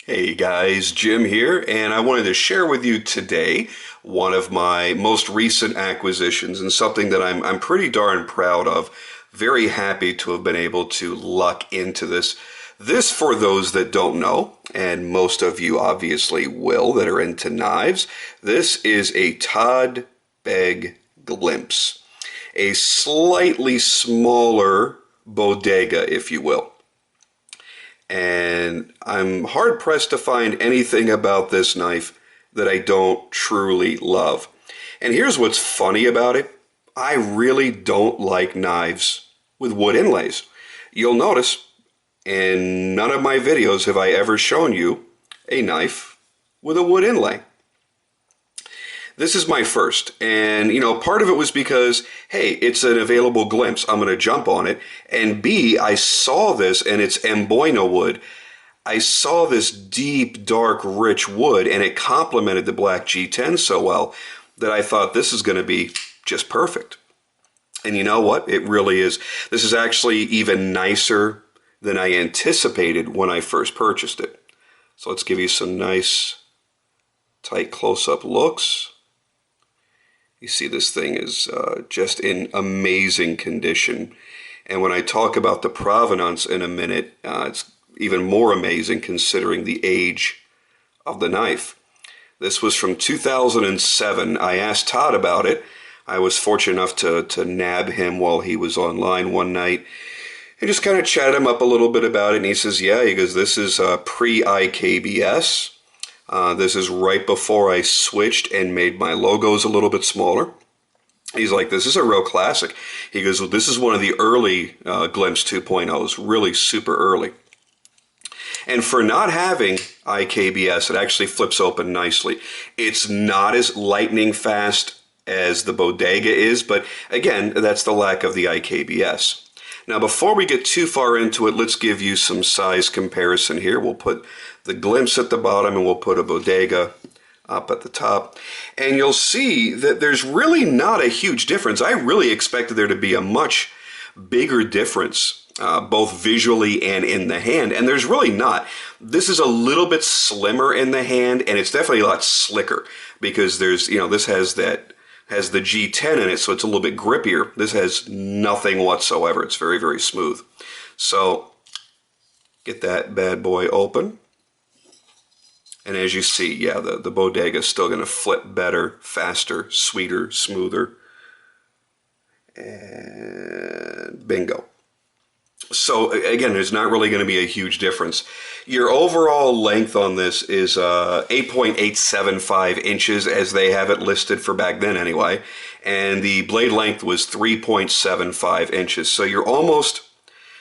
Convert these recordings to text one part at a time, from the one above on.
Hey guys, Jim here, and I wanted to share with you today one of my most recent acquisitions and something that I'm pretty darn proud of. Very happy to have been able to luck into this. This, for those that don't know, and most of you obviously will that are into knives, this is a Todd Begg Glimpse, a slightly smaller bodega, if you will. And I'm hard pressed to find anything about this knife that I don't truly love. And here's what's funny about it. I really don't like knives with wood inlays. You'll notice in none of my videos have I ever shown you a knife with a wood inlay. This is my first, and part of it was because, hey, it's an available glimpse. I'm going to jump on it. And B, I saw this, and it's Amboyna Wood. I saw this deep, dark, rich wood, and it complemented the black G10 so well that I thought this is going to be just perfect. And you know what? It really is. This is actually even nicer than I anticipated when I first purchased it. So let's give you some nice, tight close-up looks. You see this thing is just in amazing condition. And when I talk about the provenance in a minute, it's even more amazing considering the age of the knife. This was from 2007. I asked Todd about it. I was fortunate enough to nab him while he was online one night. And just kind of chatted him up a little bit about it. And he says, yeah, he goes, this is pre-IKBS. This is right before I switched and made my logos a little bit smaller. He's like, this is a real classic. He goes, well, this is one of the early Glimpse 2.0s, really super early. And for not having IKBS, it actually flips open nicely. It's not as lightning fast as the Bodega is, but again, that's the lack of the IKBS. Now, before we get too far into it, let's give you some size comparison here. We'll put the Glimpse at the bottom and we'll put a Bodega up at the top. And you'll see that there's really not a huge difference. I really expected there to be a much bigger difference, both visually and in the hand. And there's really not. This is a little bit slimmer in the hand, and it's definitely a lot slicker because there's, this has the G10 in it, so it's a little bit grippier. This has nothing whatsoever. It's very, very smooth. So get that bad boy open. And as you see, yeah, the Bodega is still going to flip better, faster, sweeter, smoother. And bingo. So again, there's not really going to be a huge difference. Your overall length on this is 8.875 inches as they have it listed for back then anyway. And the blade length was 3.75 inches. So you're almost,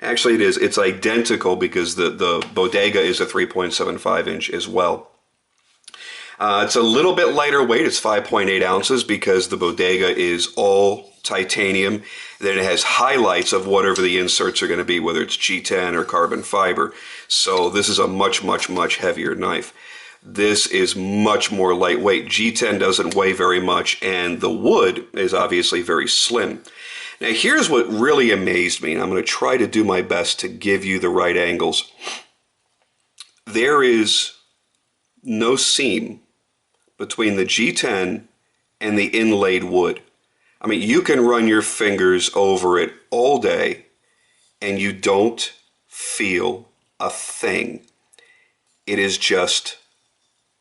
actually it's identical because the Bodega is a 3.75 inch as well. It's a little bit lighter weight. It's 5.8 ounces because the Bodega is all titanium. Then it has highlights of whatever the inserts are going to be, whether it's G10 or carbon fiber. So this is a much, much, much heavier knife. This is much more lightweight. G10 doesn't weigh very much, and the wood is obviously very slim. Now here's what really amazed me, and I'm going to try to do my best to give you the right angles. There is no seam between the G10 and the inlaid wood. I mean, you can run your fingers over it all day and you don't feel a thing. It is just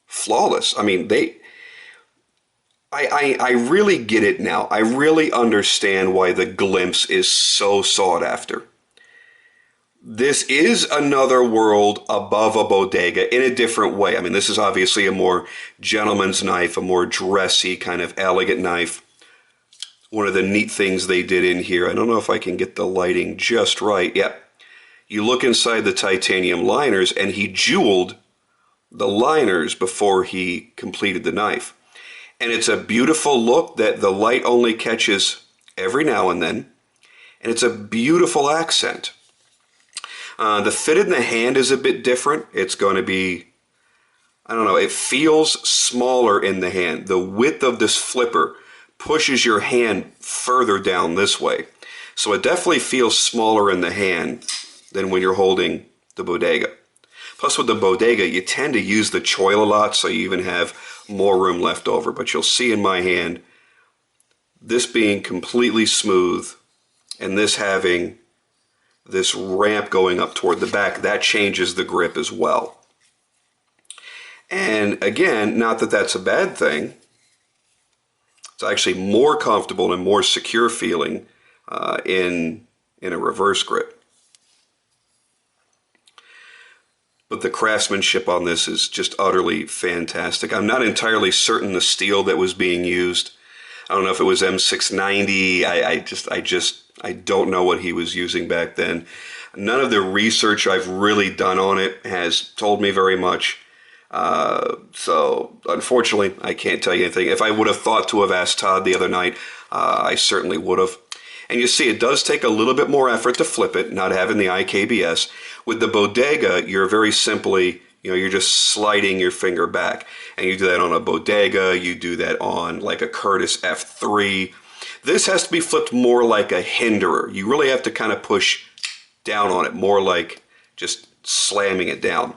flawless. I mean, I really get it now. I really understand why the Glimpse is so sought after. This is another world above a Bodega in a different way. I mean, this is obviously a more gentleman's knife, a more dressy kind of elegant knife. One of the neat things they did in here, I don't know if I can get the lighting just right. Yeah, you look inside the titanium liners and he jeweled the liners before he completed the knife. And it's a beautiful look that the light only catches every now and then. And it's a beautiful accent. The fit in the hand is a bit different. It's going to be, I don't know, it feels smaller in the hand. The width of this flipper pushes your hand further down this way. So it definitely feels smaller in the hand than when you're holding the Bodega. Plus with the bodega, you tend to use the choil a lot, so you even have more room left over. But you'll see in my hand, this being completely smooth and this having this ramp going up toward the back, that changes the grip as well. And again, not that that's a bad thing. It's actually more comfortable and more secure feeling in a reverse grip. But the craftsmanship on this is just utterly fantastic. I'm not entirely certain the steel that was being used. I don't know if it was M690. I don't know what he was using back then. None of the research I've really done on it has told me very much. So unfortunately, I can't tell you anything. If I would have thought to have asked Todd the other night, I certainly would have. And you see, it does take a little bit more effort to flip it, not having the IKBS. With the bodega, you're very simply, you're just sliding your finger back. And you do that on a bodega, you do that on like a Curtis F3. This has to be flipped more like a hinderer. You really have to kind of push down on it, more like just slamming it down.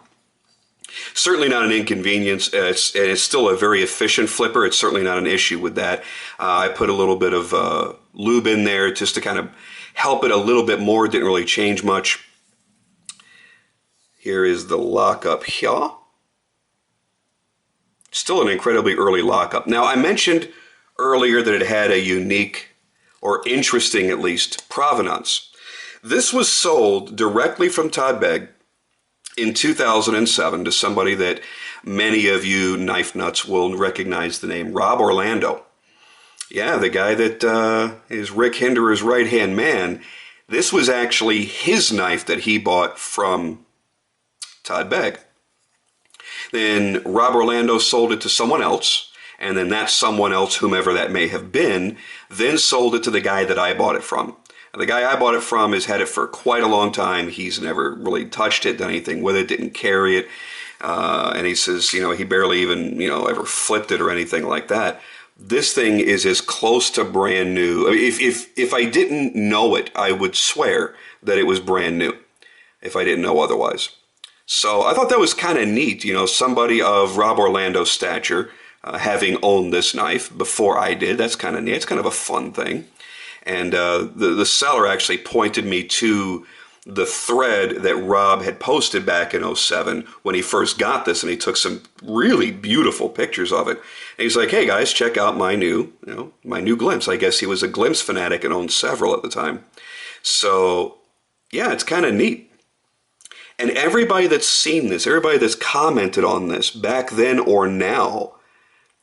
Certainly not an inconvenience. It's still a very efficient flipper. It's certainly not an issue with that. I put a little bit of lube in there just to kind of help it a little bit more. It didn't really change much. Here is the lockup here. Still an incredibly early lockup. Now, I mentioned earlier that it had a unique, or interesting at least, provenance. This was sold directly from Todd Begg in 2007 to somebody that many of you knife nuts will recognize the name, Rob Orlando. Yeah, the guy that is Rick Hinderer's right-hand man. This was actually his knife that he bought from Todd Begg. Then Rob Orlando sold it to someone else, and then that someone else, whomever that may have been, then sold it to the guy that I bought it from. The guy I bought it from has had it for quite a long time. He's never really touched it, done anything with it, didn't carry it. And he says, he barely even, ever flipped it or anything like that. This thing is as close to brand new. I mean, if I didn't know it, I would swear that it was brand new, if I didn't know otherwise. So I thought that was kind of neat, somebody of Rob Orlando's stature having owned this knife before I did. That's kind of neat. It's kind of a fun thing. And the seller actually pointed me to the thread that Rob had posted back in 07 when he first got this, and he took some really beautiful pictures of it. And he's like, hey guys, check out my new Glimpse. I guess he was a Glimpse fanatic and owned several at the time. So yeah, it's kind of neat. And everybody that's seen this, everybody that's commented on this back then or now,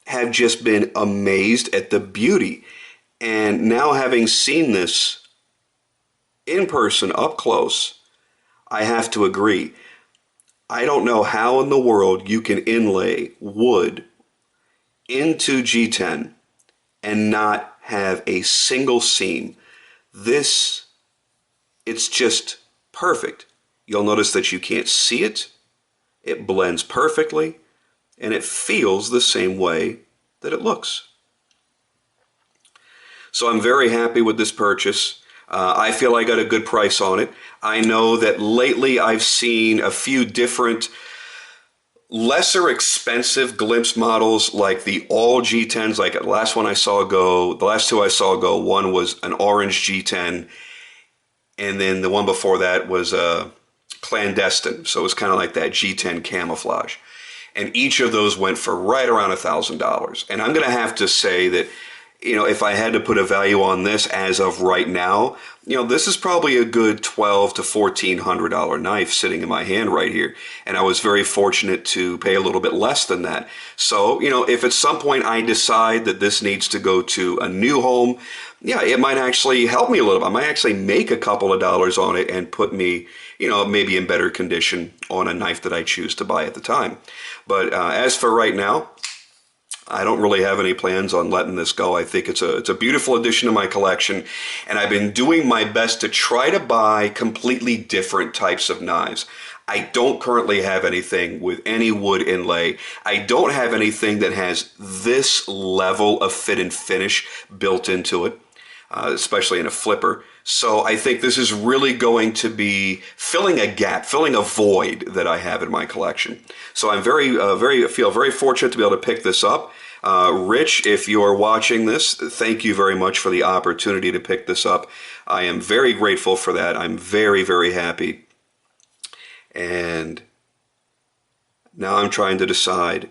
have just been amazed at the beauty. And now, having seen this in person, up close, I have to agree. I don't know how in the world you can inlay wood into G10 and not have a single seam. It's just perfect. You'll notice that you can't see it. It blends perfectly, and it feels the same way that it looks. So I'm very happy with this purchase. I feel I got a good price on it. I know that lately I've seen a few different lesser expensive Glimpse models, like the all G10s. Like the last two I saw go, one was an orange G10, and then the one before that was a clandestine. So it was kind of like that G10 camouflage. And each of those went for right around $1,000. And I'm going to have to say that, if I had to put a value on this as of right now, this is probably a good $1,200 to $1,400 knife sitting in my hand right here. And I was very fortunate to pay a little bit less than that. So, if at some point I decide that this needs to go to a new home, yeah, it might actually help me a little bit. I might actually make a couple of dollars on it and put me, maybe in better condition on a knife that I choose to buy at the time. But as for right now, I don't really have any plans on letting this go. I think it's a beautiful addition to my collection, and I've been doing my best to try to buy completely different types of knives. I don't currently have anything with any wood inlay. I don't have anything that has this level of fit and finish built into it. especially in a flipper. So I think this is really going to be filling a gap, filling a void that I have in my collection. So I'm feel very fortunate to be able to pick this up. Rich, if you're watching this, thank you very much for the opportunity to pick this up. I am very grateful for that. I'm very, very happy. And now I'm trying to decide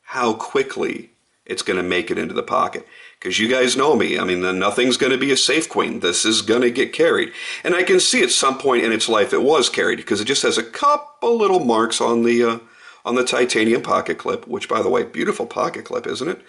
how quickly it's going to make it into the pocket. Because you guys know me. I mean, nothing's going to be a safe queen. This is going to get carried. And I can see at some point in its life it was carried, because it just has a couple little marks on the titanium pocket clip, which, by the way, beautiful pocket clip, isn't it?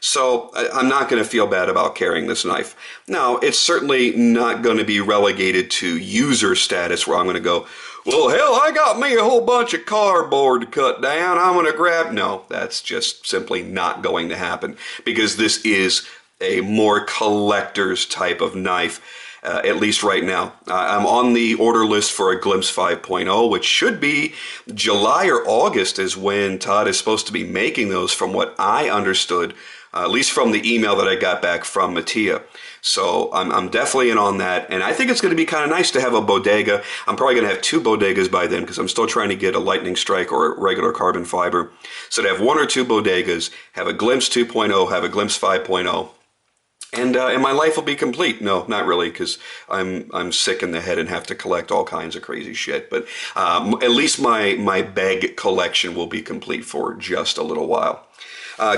So I'm not going to feel bad about carrying this knife. Now, it's certainly not going to be relegated to user status where I'm going to go, well, hell, I got me a whole bunch of cardboard to cut down. I'm going to grab... No, that's just simply not going to happen, because this is a more collector's type of knife, at least right now. I'm on the order list for a Glimpse 5.0, which should be July or August is when Todd is supposed to be making those, from what I understood, at least from the email that I got back from Mattia. So I'm definitely in on that, and I think it's going to be kind of nice to have a bodega. I'm probably going to have 2 bodegas by then, because I'm still trying to get a lightning strike or a regular carbon fiber. So to have 1 or 2 bodegas, have a Glimpse 2.0, have a Glimpse 5.0, and my life will be complete. No, not really, because I'm sick in the head and have to collect all kinds of crazy shit. But at least my Begg collection will be complete for just a little while.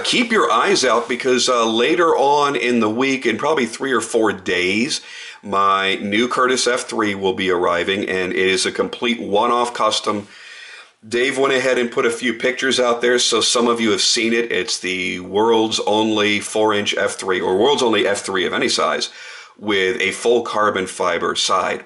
Keep your eyes out, because later on in the week, in probably 3 or 4 days, my new Curtis F3 will be arriving, and it is a complete one-off custom. Dave went ahead and put a few pictures out there, so some of you have seen it. It's the world's only 4-inch F3, or world's only F3 of any size, with a full carbon fiber side.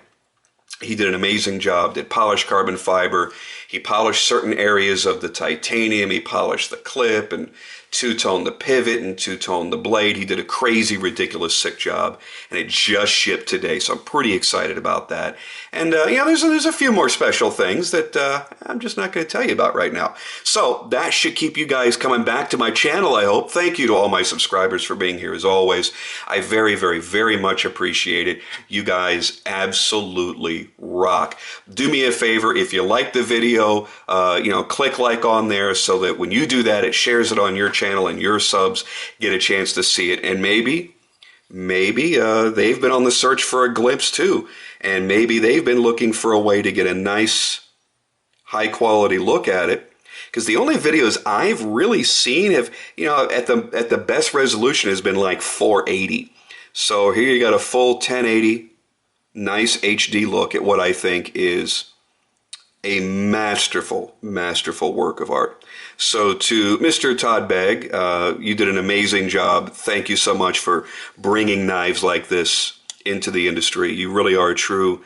He did an amazing job, did polished carbon fiber. He polished certain areas of the titanium. He polished the clip and two-toned the pivot and two-toned the blade. He did a crazy, ridiculous, sick job, and it just shipped today, so I'm pretty excited about that. And, there's a few more special things that I'm just not going to tell you about right now. So that should keep you guys coming back to my channel, I hope. Thank you to all my subscribers for being here, as always. I very, very, very much appreciate it. You guys absolutely rock. Do me a favor, if you like the video, click like on there, so that when you do that, it shares it on your channel and your subs get a chance to see it. And maybe they've been on the search for a glimpse too, and maybe they've been looking for a way to get a nice high quality look at it, because the only videos I've really seen have, at the best resolution has been like 480. So here you got a full 1080 nice HD look at what I think is a masterful work of art. So to Mr. Todd Begg, you did an amazing job. Thank you so much for bringing knives like this into the industry. You really are a true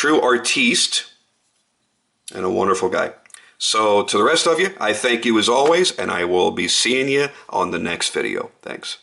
artiste and a wonderful guy. So to the rest of you, I thank you as always, and I will be seeing you on the next video. Thanks.